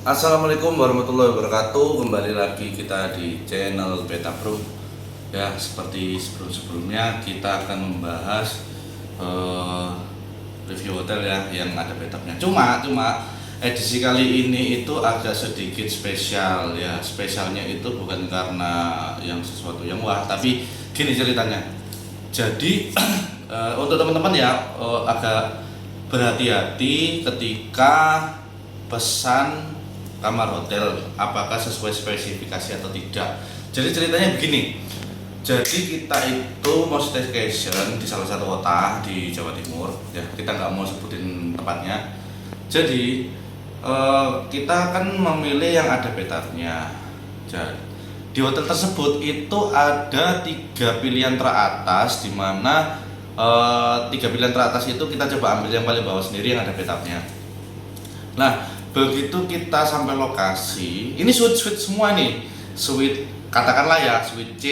Assalamualaikum warahmatullahi wabarakatuh. Kembali lagi kita di channel Beta Bro. Ya, seperti sebelum-sebelumnya kita akan membahas review hotel ya yang ada bathtubnya. Cuma edisi kali ini itu agak sedikit spesial ya. Spesialnya itu bukan karena yang sesuatu yang wah, tapi gini ceritanya. Jadi untuk teman-teman ya agak berhati-hati ketika pesan kamar hotel apakah sesuai spesifikasi atau tidak. Jadi ceritanya begini. Jadi kita itu mau staycation di salah satu kota di Jawa Timur. Ya, kita nggak mau sebutin tempatnya. Jadi kita akan memilih yang ada bathtubnya. Jadi di hotel tersebut itu ada 3 pilihan teratas, di mana 3 pilihan teratas itu kita coba ambil yang paling bawah sendiri yang ada bathtubnya. Nah, begitu kita sampai lokasi, ini suite semua nih, suite katakanlah ya, suite C,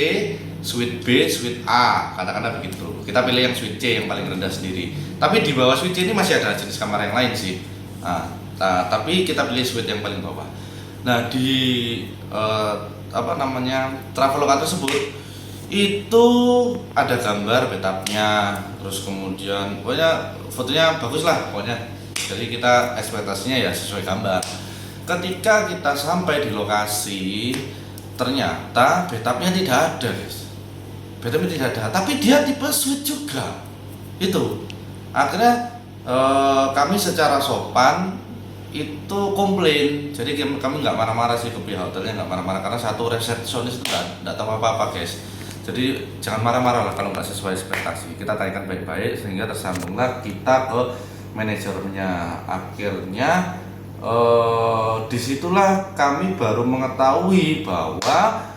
suite B, suite A, katakanlah begitu. Kita pilih yang suite C yang paling rendah sendiri. Tapi di bawah suite C ini masih ada jenis kamar yang lain sih. Tapi kita pilih suite yang paling bawah. Nah, di Traveloka tersebut itu ada gambar bathtubnya, terus kemudian pokoknya fotonya bagus lah pokoknya. Jadi kita ekspektasinya ya sesuai gambar. Ketika kita sampai di lokasi, ternyata bathtubnya tidak ada, guys. Bathtubnya tidak ada, tapi dia tipe suite juga. Itu. Akhirnya kami secara sopan itu komplain. Jadi kami nggak marah-marah sih ke pihak hotelnya, nggak marah-marah karena satu resepsionis itu nggak tahu apa-apa, guys. Jadi jangan marah-marah lah kalau nggak sesuai ekspektasi. Kita tanyakan baik-baik sehingga tersambunglah kita ke manajernya. Akhirnya disitulah kami baru mengetahui bahwa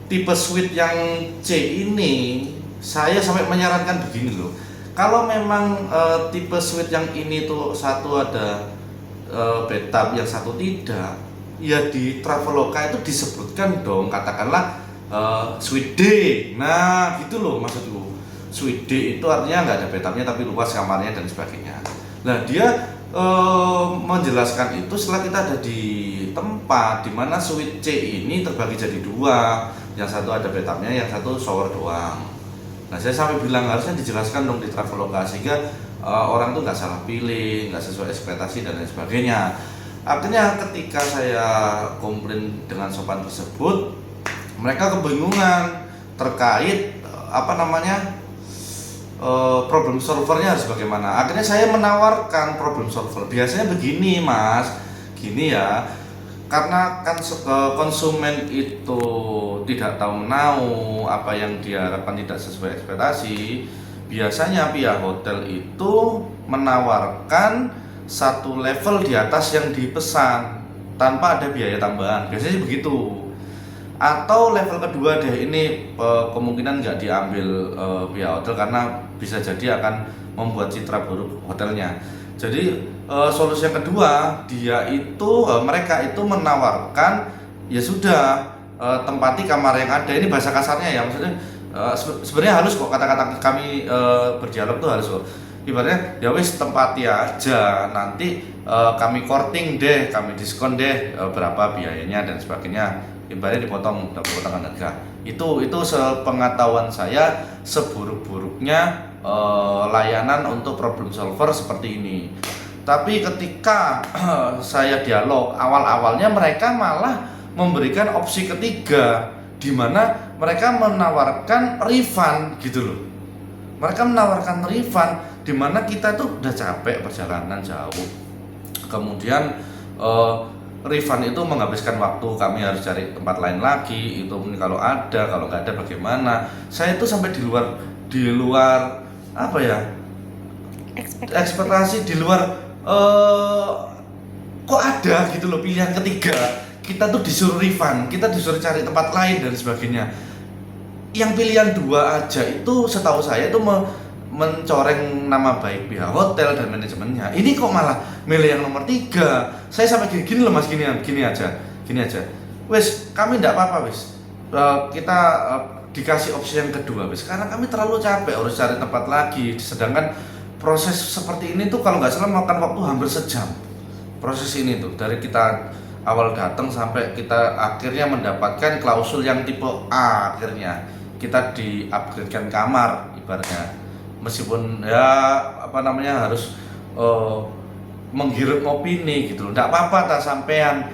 tipe suite yang C ini, saya sampai menyarankan begini loh, kalau memang tipe suite yang ini tuh satu ada bathtub, yang satu tidak, ya di Traveloka itu disebutkan dong, katakanlah suite D. Nah gitu loh maksudku. Suite D itu artinya nggak ada bathtubnya tapi luas kamarnya dan sebagainya. Nah, dia menjelaskan itu setelah kita ada di tempat di mana suite C ini terbagi jadi 2, yang satu ada bathtubnya, yang satu shower doang. Nah, saya sampai bilang harusnya dijelaskan dong di Traveloka sehingga orang tuh nggak salah pilih, nggak sesuai ekspektasi dan lain sebagainya. Akhirnya ketika saya komplain dengan sopan tersebut, mereka kebingungan terkait problem solvernya harus bagaimana. Akhirnya saya menawarkan problem solver. Biasanya begini mas, gini ya, karena kan konsumen itu tidak tahu menahu apa yang diharapkan tidak sesuai ekspektasi. Biasanya pihak hotel itu menawarkan satu level di atas yang dipesan tanpa ada biaya tambahan. Biasanya begitu. Atau level kedua deh, ini kemungkinan nggak diambil pihak hotel karena bisa jadi akan membuat citra buruk hotelnya. Jadi solusi yang kedua, mereka itu menawarkan ya sudah, tempati kamar yang ada. Ini bahasa kasarnya ya, maksudnya sebenarnya halus kok, kata-kata kami berdialog tuh halus kok. Ibaratnya ya wis tempati aja, nanti kami korting deh, kami diskon deh berapa biayanya dan sebagainya. Ibaratnya dipotong potongan harga. Itu sepengetahuan saya, seburuk-buruknya layanan untuk problem solver seperti ini. Tapi ketika saya dialog, awalnya mereka malah memberikan opsi ketiga, di mana mereka menawarkan refund gitu loh. Mereka menawarkan refund, di mana kita tuh udah capek perjalanan jauh. Kemudian refund itu menghabiskan waktu, kami harus cari tempat lain lagi. Itu kalau ada, kalau nggak ada bagaimana. Saya itu sampai di luar apa ya, ekspektasi, di luar kok ada gitu loh pilihan ketiga. Kita tuh disuruh refund, kita disuruh cari tempat lain dan sebagainya. Yang pilihan 2 aja itu setahu saya itu mencoreng nama baik pihak hotel dan manajemennya. Ini kok malah milih yang nomor 3. Saya sampai gini loh mas, gini aja. Wes, kami tidak apa-apa wes. Kita dikasih opsi yang kedua wes. Karena kami terlalu capek harus cari tempat lagi. Sedangkan proses seperti ini tuh kalau nggak salah makan waktu hampir sejam. Proses ini tuh dari kita awal datang sampai kita akhirnya mendapatkan klausul yang tipe A, akhirnya kita di-upgrade-kan kamar ibaratnya. Meskipun ya apa namanya harus menghirup opini gitu. Enggak apa-apa tak sampean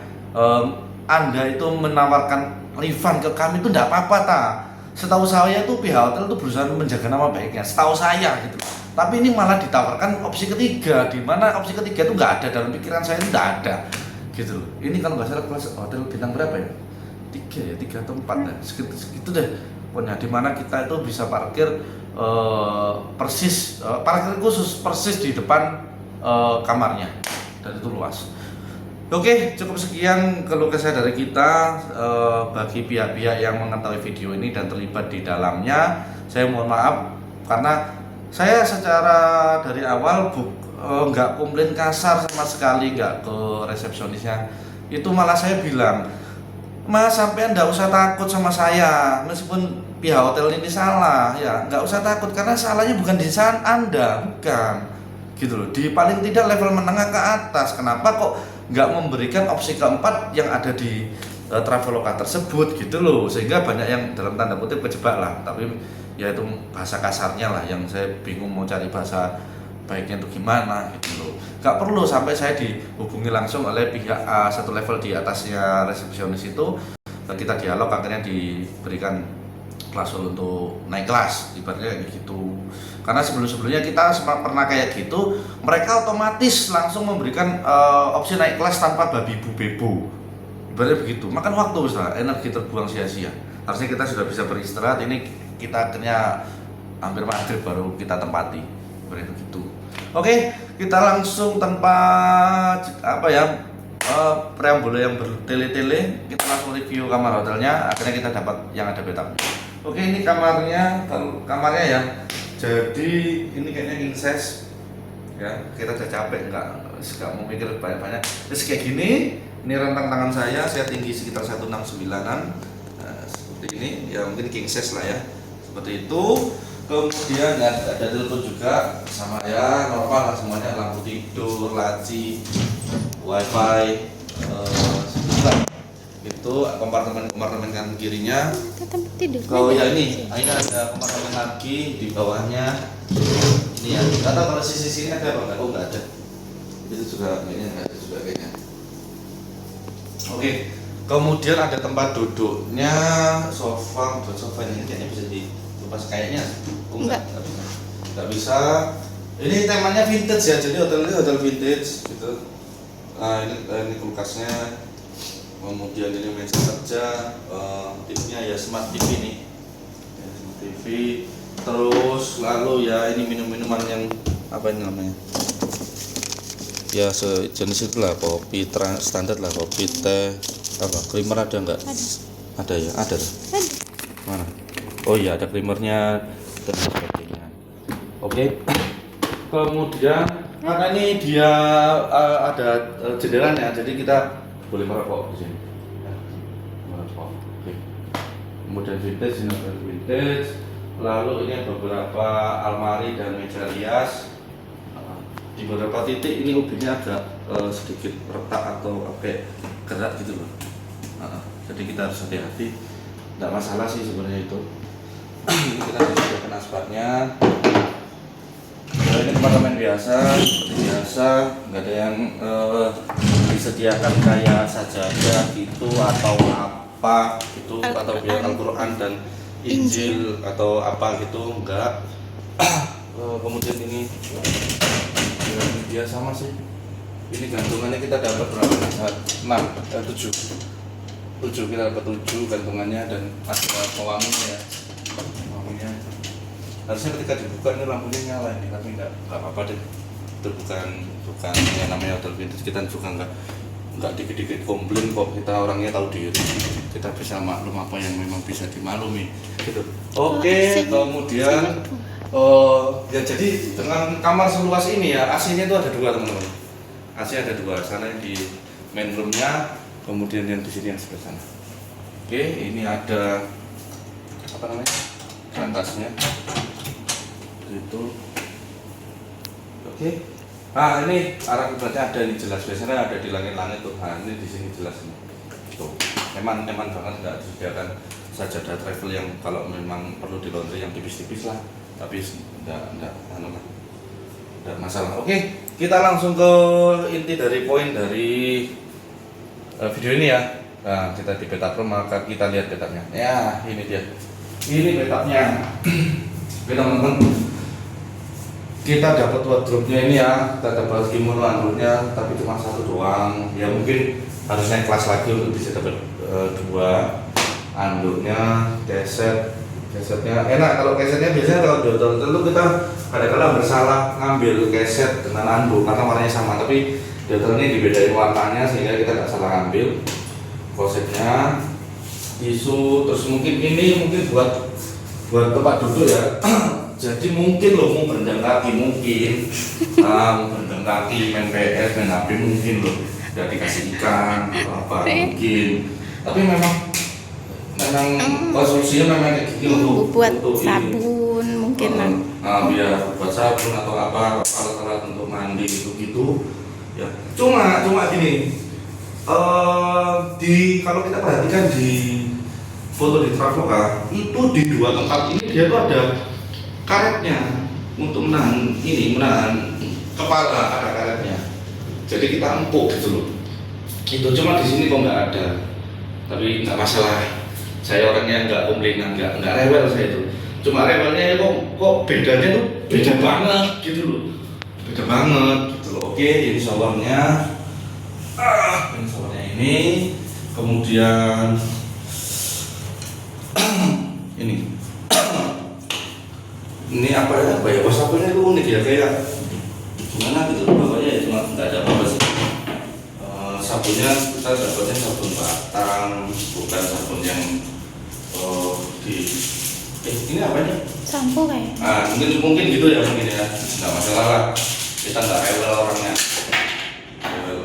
Anda itu menawarkan refund ke kami itu enggak apa-apa tak. Setahu saya tuh pihak hotel itu berusaha menjaga nama baiknya, setahu saya gitu. Tapi ini malah ditawarkan opsi ketiga, di mana opsi ketiga itu nggak ada dalam pikiran saya, itu nggak ada gitu loh. Ini kalau nggak salah kelas hotel bintang berapa ya? 3 atau 4 ya, segitu deh. Pokoknya di mana kita itu bisa parkir persis, parkir khusus persis di depan kamarnya, dan itu luas. Oke, cukup sekian keluh kesah dari kita. Bagi pihak-pihak yang mengetahui video ini dan terlibat di dalamnya, saya mohon maaf karena saya secara dari awal nggak komplain kasar sama sekali, nggak ke resepsionisnya. Itu malah saya bilang, Mas sampean nggak usah takut sama saya, meskipun pihak hotel ini salah, ya nggak usah takut karena salahnya bukan di sana Anda, bukan gitu loh. Di paling tidak level menengah ke atas, kenapa kok nggak memberikan opsi keempat yang ada di Traveloka tersebut gitu loh, sehingga banyak yang dalam tanda kutip kejebak lah. Tapi ya itu bahasa kasarnya lah, yang saya bingung mau cari bahasa baiknya itu gimana gitu loh. Gak perlu sampai saya dihubungi langsung oleh pihak satu level di atasnya resepsionis itu, dan kita dialog akhirnya diberikan klausul untuk naik kelas ibaratnya kayak gitu. Karena sebelumnya kita pernah kayak gitu, mereka otomatis langsung memberikan opsi naik kelas tanpa babi bu bebo ibaratnya begitu. Makan waktu Ustaz, energi terbuang sia-sia. Harusnya kita sudah bisa beristirahat, ini kita akhirnya hampir maghrib baru kita tempati ibaratnya begitu. Oke, kita langsung tanpa apa ya preambule yang bertele-tele, kita langsung review kamar hotelnya. Akhirnya kita dapat yang ada bathtubnya. Oke, ini kamarnya ya. Jadi ini kayaknya king size ya. Kita udah capek nggak mau mikir banyak-banyak. Terus kayak gini, ini rentang tangan saya tinggi sekitar 169-an. Nah, seperti ini ya, mungkin king size lah ya. Seperti itu. Kemudian ada telepon juga sama ya, normal lah semuanya, lampu tidur, laci, wifi, itu kompartemen kan kirinya. Oh ya, ini ada kompartemen lagi di bawahnya. Ini ya, nggak tahu kalau sisi sini ada apa enggak? Oh nggak ada. Itu juga kayaknya nggak ada juga kayaknya. Oke, kemudian ada tempat duduknya, sofa ini kayaknya bisa pas kayaknya enggak bisa. Ini temanya vintage ya, jadi hotel ini hotel vintage gitu. Nah ini kulkasnya, kemudian ini meja kerja, TV-nya ya smart TV nih ya, smart TV. Terus lalu ya ini minuman yang apa ini namanya ya, sejenis itulah, kopi standar lah, kopi, teh, apa creamer ada enggak? Ada ya, ada mana? Oh iya, ada creamernya dan sebagainya. Oke. Kemudian karena ini dia ada jendelanya, jadi kita boleh merokok di sini. Ya, merokok. Oke. Kemudian vintage, lalu ini ada beberapa almari dan meja rias. Di beberapa titik ini ubinnya agak sedikit retak atau kayak gerak gitu loh. Jadi kita harus hati-hati. Tidak masalah sih sebenarnya itu. Ini kita disediakan asbaknya. Ini apartemen biasa, seperti biasa, nggak ada yang disediakan kayak sajadah gitu atau apa gitu, atau biar Al-Quran dan Injil atau apa gitu, enggak. Kemudian ini dia sama sih. Ini gantungannya kita dapat berapa? 7 kita dapat 7 gantungannya, dan ada pewanginya ya. Lampunya harusnya ketika dibuka ini lampunya nyala ini, tapi nggak apa-apa deh. Itu bukan yang namanya hotel vintage, kita juga nggak dikit-dikit komplain kok, kita orangnya tahu diri, kita bisa maklum apa yang memang bisa dimaklumi gitu. Oke, kemudian ya jadi dengan kamar seluas ini ya, AC-nya itu ada 2 teman-teman. AC ada 2, sana yang di main room-nya, kemudian yang di sini yang sebelah sana. Oke, ini ada apa namanya, atasnya itu. Oke, Ini arah kiblatnya ada, ini jelas, biasanya ada di langit-langit tuh. Nah ini di sini jelas nih. Tuh, eman banget, nggak disediakan sajadah travel yang kalau memang perlu di laundry yang tipis-tipis lah, tapi enggak masalah. Oke, kita langsung ke inti dari poin dari video ini ya. Nah, kita di backup, maka kita lihat backupnya. Ya, ini dia. Ini backupnya. Oke teman-teman, kita dapat wardrobe-nya ini ya, kita dapat kimono anduknya, tapi cuma satu doang. Ya mungkin harus naik kelas lagi untuk bisa dapat dua anduknya, kesetnya enak. Kalau kesetnya biasanya kalau di hotel itu kita kadang-kadang bersalah ngambil keset dengan anduk karena warnanya sama, tapi di hotel ini dibedain warnanya sehingga kita nggak salah ngambil. Klosetnya, tisu, terus mungkin ini mungkin buat tempat duduk ya. Jadi mungkin lo mau berendam kaki mungkin, mau berendam kaki, main PS, main HP mungkin lo udah dikasih ikan atau apa mungkin. Tapi memang solusinya memang kayak gini untuk sabun ini. Mungkin biar buat sabun atau apa alat-alat untuk mandi gitu ya. Cuma gini, kalau kita perhatikan di foto di Traveloka itu di dua tempat ini dia tuh ada karetnya untuk menahan kepala, ada karetnya. Jadi kita empuk gitu loh. Itu cuma di sini kok nggak ada. Tapi nggak masalah. Saya orangnya nggak komplainan, nggak rewel saya itu. Cuma rewelnya kok bedanya tuh beda banget gitu loh. Beda banget gitu loh. Oke, ini showernya. Ini showernya ini. Kemudian ini apa ya, wasapunya itu unik ya, kayak gimana gitu bawahnya ya, cuma nggak ada apa-apa sih. Sabunnya kita dapatnya sabun batang, bukan sabun yang ini apanya? sampo kayak. Mungkin gitu ya, mungkin ya, nggak masalah lah, kita nggak rewel orangnya.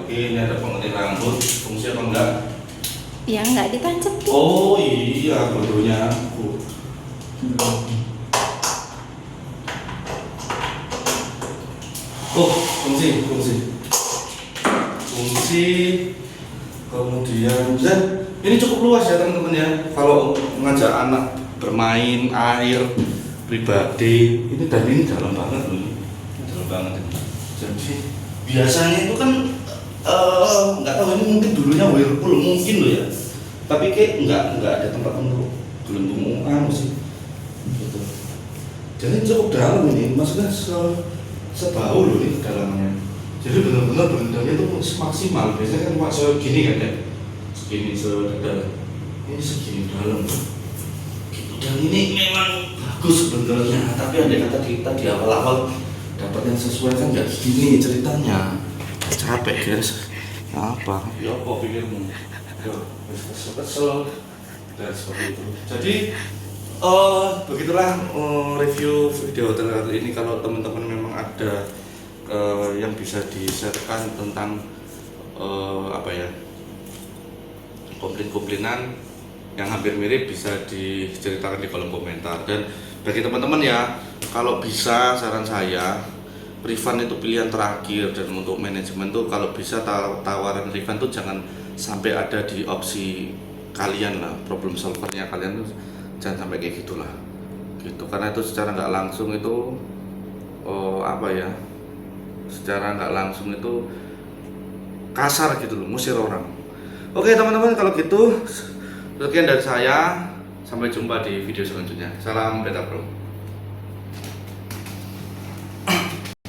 Oke, ini ada pengetik rambut, fungsi apa enggak? Ya nggak ditancap. Oh iya, bodohnya. Fungsi kemudian dan ini cukup luas ya teman-teman ya. Kalau mengajak anak bermain air pribadi ini, dan ini dalam banget loh, ini dalam banget. Jadi biasanya itu kan nggak tahu, ini mungkin dulunya whirlpool mungkin loh ya, tapi kayak nggak ada tempat untuk gelembung sih gitu. Jadi cukup dalam ini, maksudnya sebahu loh ini kedalamannya. Jadi benar-benar berendamnya itu maksimal. Biasanya kan cuma segini kan ya, segini sedada, ini segini dalam gitu. Dan ini memang bagus sebenarnya, tapi andai kata kita di awal-awal dapat yang sesuai kan nggak gini ceritanya. Capek guys, apa? Ya apa pikirmu? Kesel dan seperti itu. Jadi begitulah review video hotel kali ini. Kalau teman-teman memang ada yang bisa di-sharekan tentang komplain-komplainan yang hampir mirip, bisa diceritakan di kolom komentar. Dan bagi teman-teman ya, kalau bisa saran saya, refund itu pilihan terakhir. Dan untuk manajemen tuh kalau bisa tawaran refund tuh jangan sampai ada di opsi kalian lah, problem solvernya kalian tuh jangan sampai kayak gitulah gitu, karena itu secara nggak langsung itu secara nggak langsung itu kasar gitu loh, ngusir orang. Oke teman-teman, kalau gitu sekian dari saya, sampai jumpa di video selanjutnya. Salam beta bro.